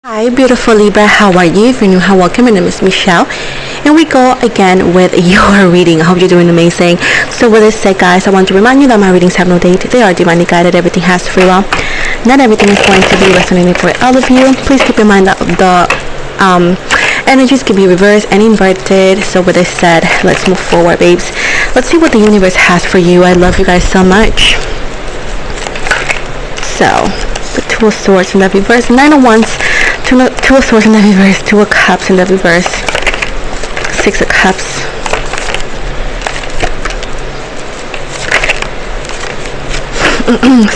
Hi beautiful Libra, how are you? If you're new, hi, welcome. My name is Michelle and we go again with your reading. I hope you're doing amazing. So with this said, guys, I want to remind you that my readings have no date. They are divinely guided. Everything has free will. Not everything is going to be resonating for all of you. Please keep in mind that the energies can be reversed and inverted. So with this said, let's move forward, babes. Let's see what the universe has for you. I love you guys so much. So the Two of Swords in the reverse, Nine of Wands, Two of Swords in the reverse, Two of Cups in the reverse, Six of Cups,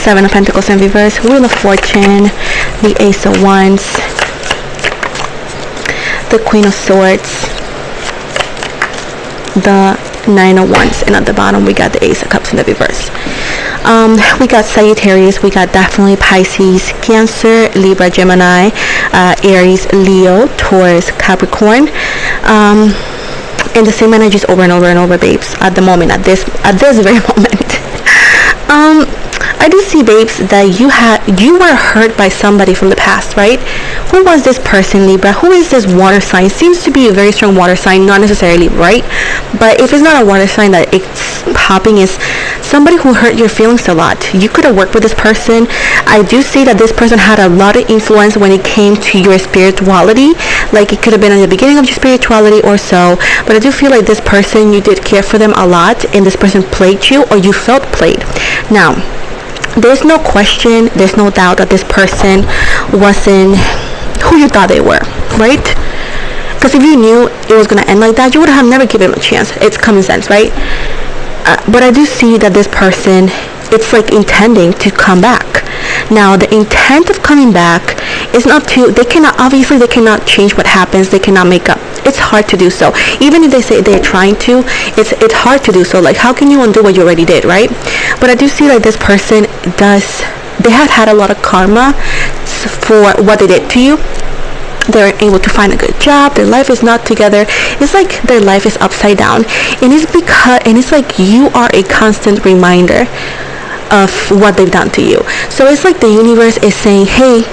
Seven of Pentacles in reverse, Wheel of Fortune, the Ace of Wands, the Queen of Swords, the Nine of Wands, and at the bottom we got the Ace of Cups in the reverse. We got Sagittarius, we got definitely Pisces, Cancer, Libra, Gemini, Aries, Leo, Taurus, Capricorn, and the same energies over and over and over, babes, at the moment, at this very moment. I do see, babes, that you were hurt by somebody from the past, right? Who was this person, Libra? Who is this water sign? Seems to be a very strong water sign, not necessarily, right? But if it's not a water sign that it's popping, is somebody who hurt your feelings a lot. You could have worked with this person. I do see that this person had a lot of influence when it came to your spirituality. Like it could have been in the beginning of your spirituality or so. But I do feel like this person, you did care for them a lot, and this person played you, or you felt played. Now, there's no question, there's no doubt that this person wasn't who you thought they were, right? Because if you knew it was going to end like that, you would have never given them a chance. It's common sense, right? But I do see that this person, it's like intending to come back. Now, the intent of coming back is not to, they cannot change what happens. They cannot make up. It's hard to do so. Even if they say they're trying to, it's hard to do so. Like, how can you undo what you already did, right? But I do see like this person they have had a lot of karma for what they did to you. They're able to find a good job. Their life is not together. It's like their life is upside down, and it's like you are a constant reminder of what they've done to you. So it's like the universe is saying, hey,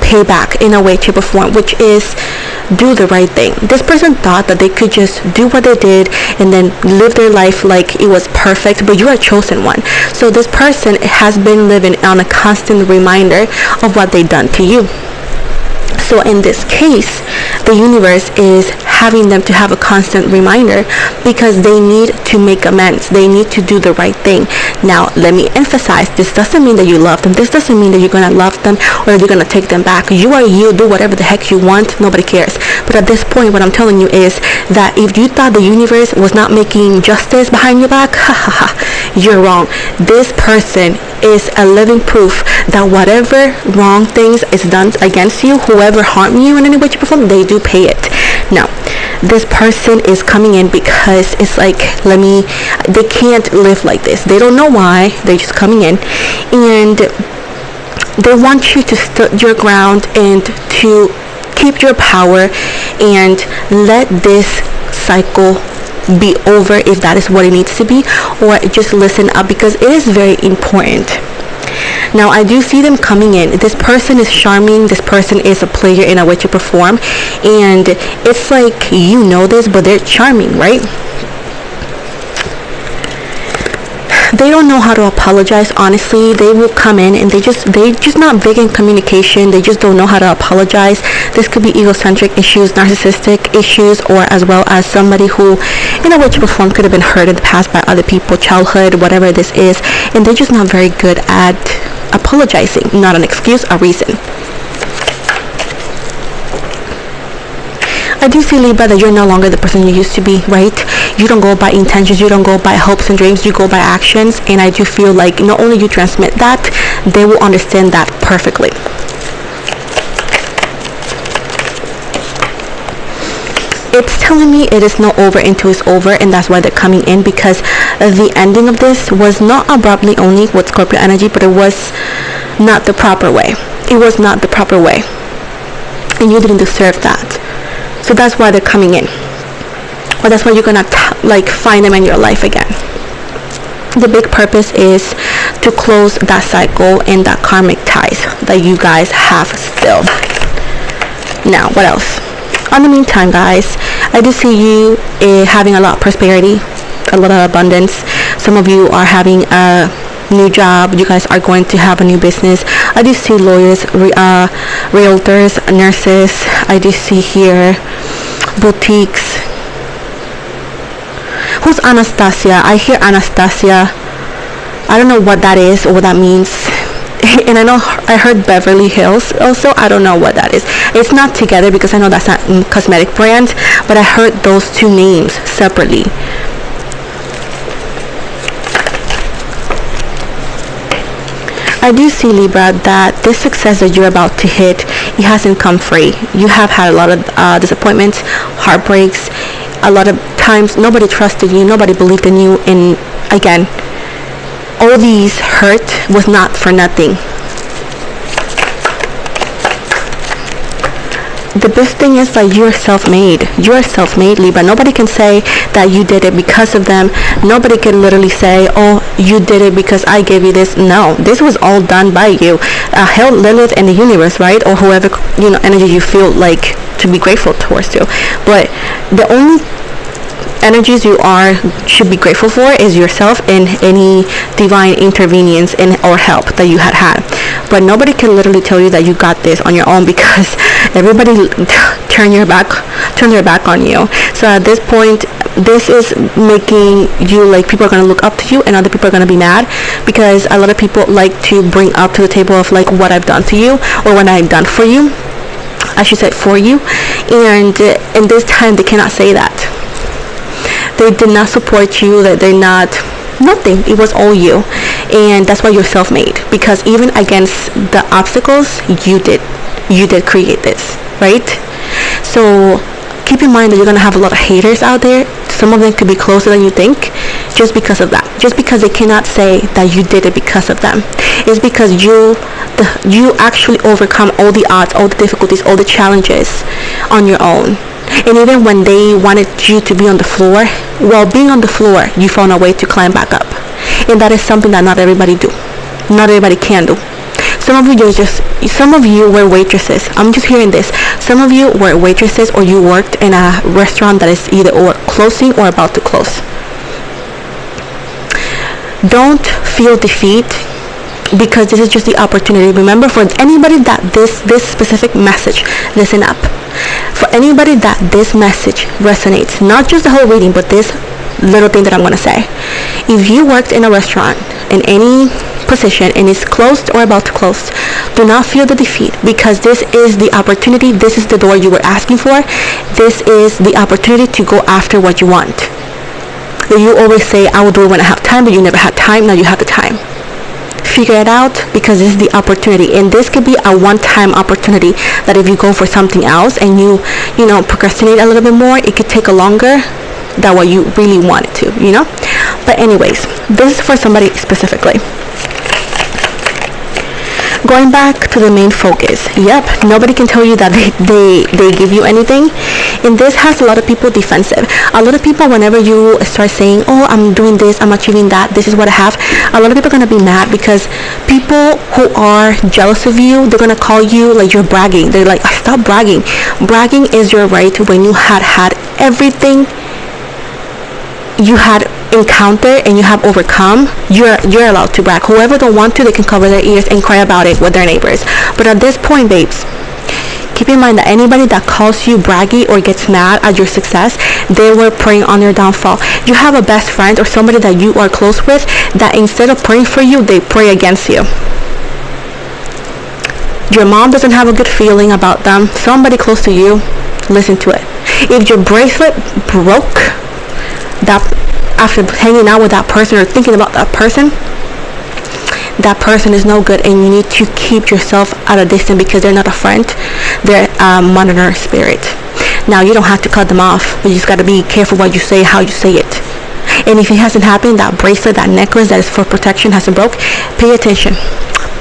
pay back in a way, shape, or form, which is do the right thing. This person thought that they could just do what they did and then live their life like it was perfect, but you are a chosen one. So this person has been living on a constant reminder of what they've done to you. So in this case, the universe is having them to have a constant reminder because they need to make amends. They need to do the right thing. Now, let me emphasize, this doesn't mean that you love them. This doesn't mean that you're going to love them or that you're going to take them back. You are you. Do whatever the heck you want. Nobody cares. But at this point, what I'm telling you is that if you thought the universe was not making justice behind your back, you're wrong. This person is a living proof that whatever wrong things is done against you, whoever harmed you in any way, shape, or form, they do pay it. Now, this person is coming in because it's like, they can't live like this. They don't know why. They're just coming in, and they want you to stand your ground and to keep your power and let this cycle be over, if that is what it needs to be, or just listen up, because it is very important. Now, I do see them coming in. This person is charming. This person is a player in a way to perform, and it's like, you know this, but they're charming, right? They don't know how to apologize. Honestly, they will come in and they just not big in communication. They just don't know how to apologize. This could be egocentric issues, narcissistic issues, or as well as somebody who in a way to perform could have been hurt in the past by other people, childhood, whatever this is, and they're just not very good at apologizing. Not an excuse, a reason. I do see, Libra, that you're no longer the person you used to be, right? You don't go by intentions, you don't go by hopes and dreams, you go by actions. And I do feel like not only you transmit that, they will understand that perfectly. It's telling me it is not over until it's over, and that's why they're coming in, because the ending of this was not abruptly only with Scorpio energy, but it was not the proper way. It was not the proper way, and you didn't deserve that. So that's why they're coming in, or that's why you're gonna find them in your life again. The big purpose is to close that cycle and that karmic ties that you guys have still. Now, what else? In the meantime, guys, I do see you having a lot of prosperity, a lot of abundance. Some of you are having a new job. You guys are going to have a new business. I do see lawyers, realtors, nurses. I do see here boutiques. Who's Anastasia? I hear Anastasia. I don't know what that is or what that means. And I heard Beverly Hills also. I don't know what that is. It's not together because I know that's not cosmetic brand, but I heard those two names separately. I do see, Libra, that this success that you're about to hit, it hasn't come free. You have had a lot of disappointments, heartbreaks. A lot of times nobody trusted you, nobody believed in you, and again, all these hurt was not for nothing. The best thing is that you're self-made. You're self-made, Libra. Nobody can say that you did it because of them. Nobody can literally say, oh, you did it because I gave you this. No, this was all done by you. Hell, Lilith and the universe, right? Or whoever, energy you feel like to be grateful towards you. But the only energies you should be grateful for is yourself and any divine intervenience or help that you had. But nobody can literally tell you that you got this on your own, because everybody turn their back on you. So at this point, this is making you like, people are going to look up to you and other people are going to be mad, because a lot of people like to bring up to the table of like what I've done to you or what I've done for you. I should say for you. And in this time they cannot say that. They did not support you, that they're not nothing. It was all you. And that's why you're self-made, because even against the obstacles, you did create this, right? So keep in mind that you're going to have a lot of haters out there. Some of them could be closer than you think, just because of that. Just because they cannot say that you did it because of them. It's because you actually overcome all the odds, all the difficulties, all the challenges on your own. And even when they wanted you to be on the floor, while being on the floor, you found a way to climb back up. And that is something that not everybody do. Not everybody can do. Some of you were waitresses. I'm just hearing this. Some of you were waitresses, or you worked in a restaurant that is either or closing or about to close. Don't feel defeat, because this is just the opportunity. Remember, for anybody that this specific message, listen up. For anybody that this message resonates, not just the whole reading, but this little thing that I'm going to say. If you worked in a restaurant in any position and is closed or about to close, do not feel the defeat, because this is the opportunity. This is the door you were asking for. This is the opportunity to go after what you want. You always say, I will do it when I have time, but you never had time. Now you have the time. Figure it out, because this is the opportunity. And this could be a one-time opportunity that if you go for something else and you procrastinate a little bit more, it could take a longer than what you really wanted to, But anyways, this is for somebody specifically. Going back to the main focus. Yep, nobody can tell you that they give you anything. And this has a lot of people defensive. A lot of people, whenever you start saying, oh, I'm doing this, I'm achieving that, this is what I have, a lot of people are going to be mad, because people who are jealous of you, they're going to call you like you're bragging. They're like, stop bragging. Bragging is your right when you had everything you had encountered and you have overcome. You're allowed to brag. Whoever don't want to, they can cover their ears and cry about it with their neighbors. But at this point, babes, keep in mind that anybody that calls you braggy or gets mad at your success, they were preying on your downfall. You have a best friend or somebody that you are close with that instead of praying for you, they pray against you. Your mom doesn't have a good feeling about them. Somebody close to you, listen to it. If your bracelet broke, that after hanging out with that person or thinking about that person is no good, and you need to keep yourself at a distance, because they're not a friend. They're a monitor spirit. Now, you don't have to cut them off, but you just got to be careful what you say, how you say it. And if it hasn't happened, that bracelet, that necklace that is for protection hasn't broke, pay attention.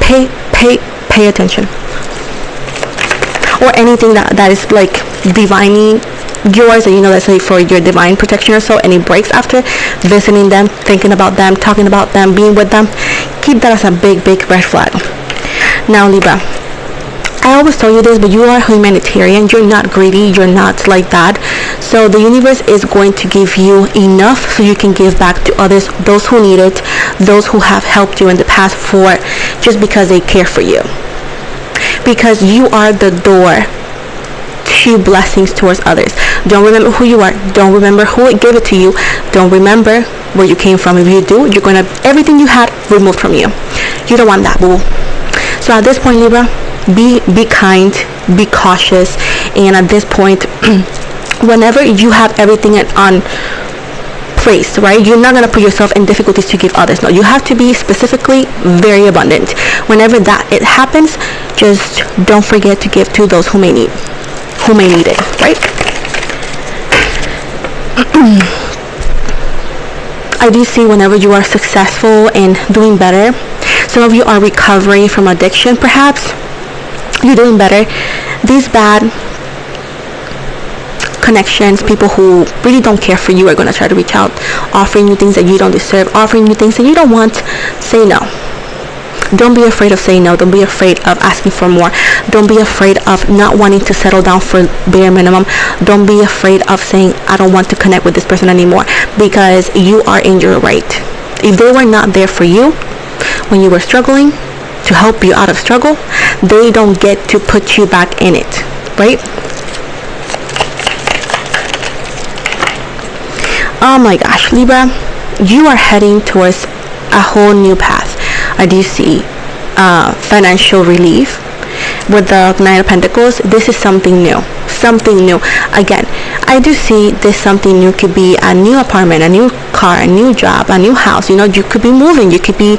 Pay attention. Or anything that is like divinely yours, and let's say for your divine protection or so, and it breaks after, visiting them, thinking about them, talking about them, being with them, keep that as a big red flag. Now, Libra, I always tell you this, but you are humanitarian. You're not greedy. You're not like that. So the universe is going to give you enough so you can give back to others, those who need it, those who have helped you in the past, for just because they care for you. Because you are the door to blessings towards others. Don't remember who you are. Don't remember who gave it to you. Don't remember where you came from. If you do, you're gonna everything you had removed from you. You don't want that, boo. So at this point, Libra, be kind, be cautious, and at this point, whenever you have everything on place, right, you're not gonna put yourself in difficulties to give others. No, you have to be specifically very abundant. Whenever that it happens, just don't forget to give to those who may need it, right? I do see whenever you are successful and doing better, some of you are recovering from addiction, perhaps you're doing better. These bad connections, people who really don't care for you, are going to try to reach out, offering you things that you don't deserve, offering you things that you don't want. Say no. Don't be afraid of saying no. Don't be afraid of asking for more. Don't be afraid of not wanting to settle down for bare minimum. Don't be afraid of saying, I don't want to connect with this person anymore, because you are in your right. If they were not there for you when you were struggling, to help you out of struggle, they don't get to put you back in it, right? Oh my gosh, Libra, you are heading towards a whole new path. I do see financial relief with the Nine of Pentacles. This is something new. Again, I do see this something new could be a new apartment, a new car, a new job, a new house. You know, you could be moving. You could be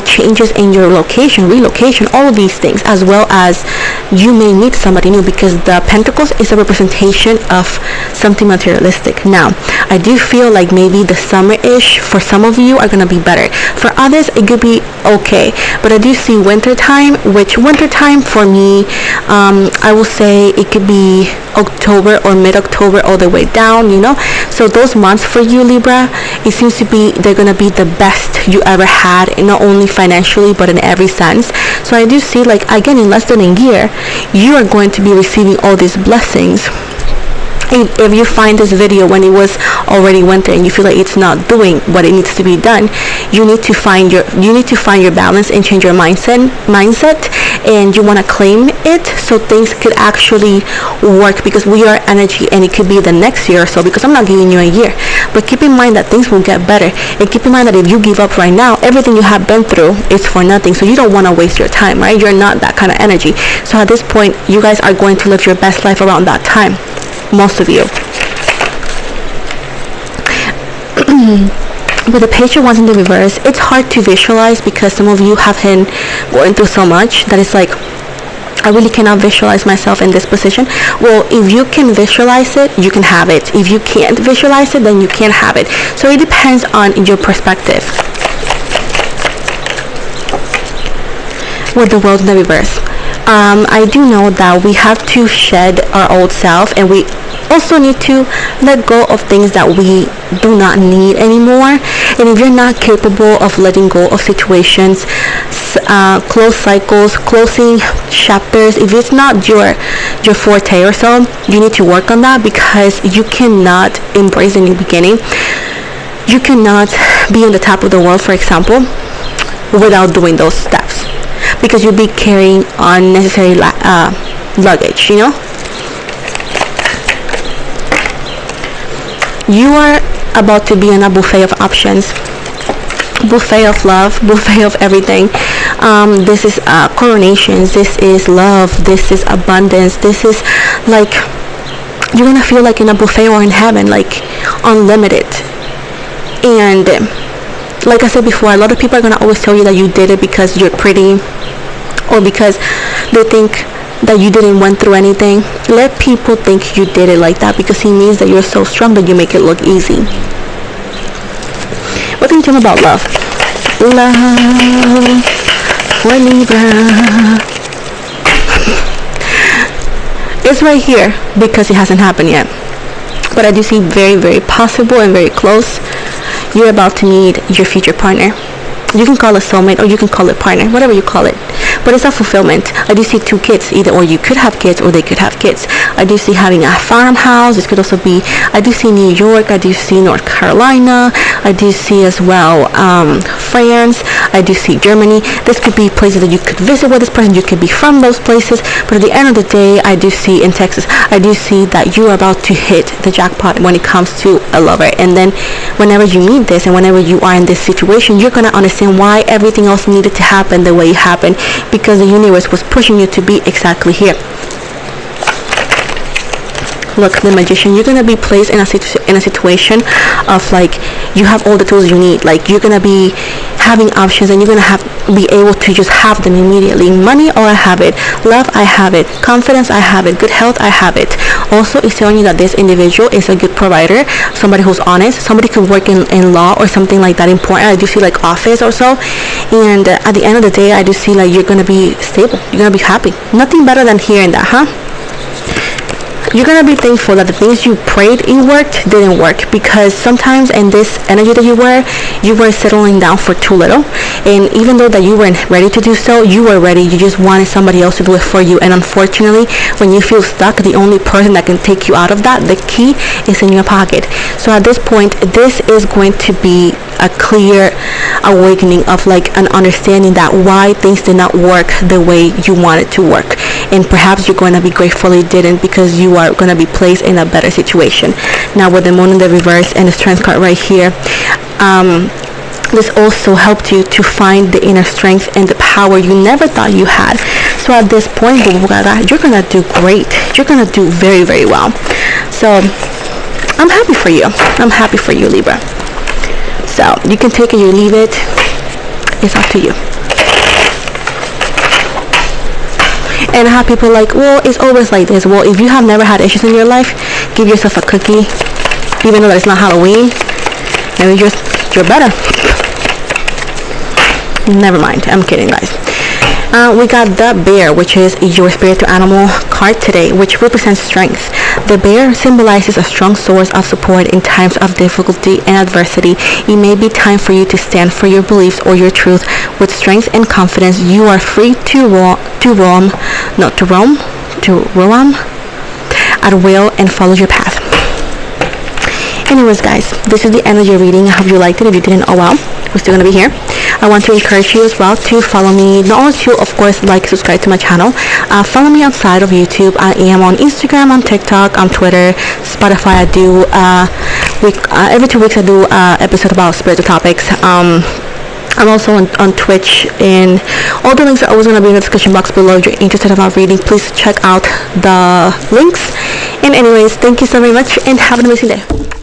changes in your location, relocation, all of these things, as well as you may meet somebody new, because the Pentacles is a representation of something materialistic. Now, I do feel like maybe the summer-ish for some of you are going to be better. For others, it could be okay. But I do see winter time, which winter time for me, I will say it could be October or mid-October all the way down, you know. So those months for you, Libra, it seems to be they're going to be the best you ever had, not only financially but in every sense. So I do see, like, again, in less than a year, you are going to be receiving all these blessings. If you find this video when it was already winter and you feel like it's not doing what it needs to be done, you need to find your balance and change your mindset, and you want to claim it so things could actually work, because we are energy, and it could be the next year or so, because I'm not giving you a year. But keep in mind that things will get better, and keep in mind that if you give up right now, everything you have been through is for nothing. So you don't want to waste your time, right? You're not that kind of energy. So at this point, you guys are going to live your best life around that time. Most of you. But the Page of Wands in the reverse, it's hard to visualize, because some of you have been going through so much that it's like, I really cannot visualize myself in this position. Well, if you can visualize it, you can have it. If you can't visualize it, then you can't have it. So it depends on your perspective. With the World in the reverse, I do know that we have to shed our old self, and we also need to let go of things that we do not need anymore. And if you're not capable of letting go of situations, close cycles, closing chapters, if it's not your forte or so, you need to work on that, because you cannot embrace a new beginning. You cannot be on the top of the world, for example, without doing those steps, because you'll be carrying unnecessary luggage, you know. You are about to be in a buffet of options, buffet of love, buffet of everything. This is coronations, this is love, this is abundance, this is like, you're gonna feel like in a buffet or in heaven, like unlimited. And like I said before, a lot of people are gonna always tell you that you did it because you're pretty, or because they think that you didn't went through anything. Let people think you did it like that, because it means that you're so strong that you make it look easy. What can you tell me about love? Love for Libra. It's right here because it hasn't happened yet, but I do see very, very possible and very close. You're about to meet your future partner. You can call it soulmate, or you can call it partner, whatever you call it. But but it's a fulfillment. I do see 2 kids, either or you could have kids or they could have kids. I do see having a farmhouse. This could also be, I do see New York, I do see North Carolina, I do see as well France, I do see Germany. This could be places that you could visit with this person. You could be from those places, but at the end of the day, I do see in Texas, I do see that you are about to hit the jackpot when it comes to a lover. And then whenever you meet this and whenever you are in this situation, you're going to understand why everything else needed to happen the way it happened, because the universe was pushing you to be exactly here. Look, the Magician, you're gonna be placed in a situation of like you have all the tools you need. Like you're gonna be having options, and you're gonna be able to just have them immediately. Money, oh, I have it. Love, I have it. Confidence, I have it. Good health, I have it. Also, it's telling you that this individual is a good provider, somebody who's honest. Somebody could work in law or something like that important. I do see like office or so, and at the end of the day, I do see like you're gonna be stable. You're gonna be happy. Nothing better than hearing that, huh? You're going to be thankful that the things you prayed it worked didn't work, because sometimes in this energy that you were settling down for too little, and even though that you weren't ready to do so, you were ready. You just wanted somebody else to do it for you, and unfortunately, when you feel stuck, the only person that can take you out of that, the key, is in your pocket. So at this point, this is going to be a clear awakening of like an understanding that why things did not work the way you wanted to work, and perhaps you're going to be grateful it didn't, because you are going to be placed in a better situation. Now with the Moon in the reverse and the Strength card right here, this also helped you to find the inner strength and the power you never thought you had. So at this point, you're going to do great. You're going to do very, very well. So I'm happy for you. I'm happy for you, Libra. So you can take it, you leave it. It's up to you. And I have people like, well, it's always like this. Well, if you have never had issues in your life, give yourself a cookie, even though that it's not Halloween, and you're better. Never mind, I'm kidding, guys. We got the Bear, which is your spiritual animal card today, which represents strength. The bear symbolizes a strong source of support in times of difficulty and adversity. It may be time for you to stand for your beliefs or your truth with strength and confidence. You are free to roam at will and follow your path. Anyways, guys, this is the energy reading. I hope you liked it. If you didn't, oh well, we're still gonna be here. I want to encourage you as well to follow me. Not only to, of course, subscribe to my channel. Follow me outside of YouTube. I am on Instagram, on TikTok, on Twitter, Spotify. I do every 2 weeks I do episode about spiritual topics. I'm also on Twitch, and all the links are always going to be in the description box below. If you're interested about reading, please check out the links. And anyways, thank you so very much, and have an amazing day.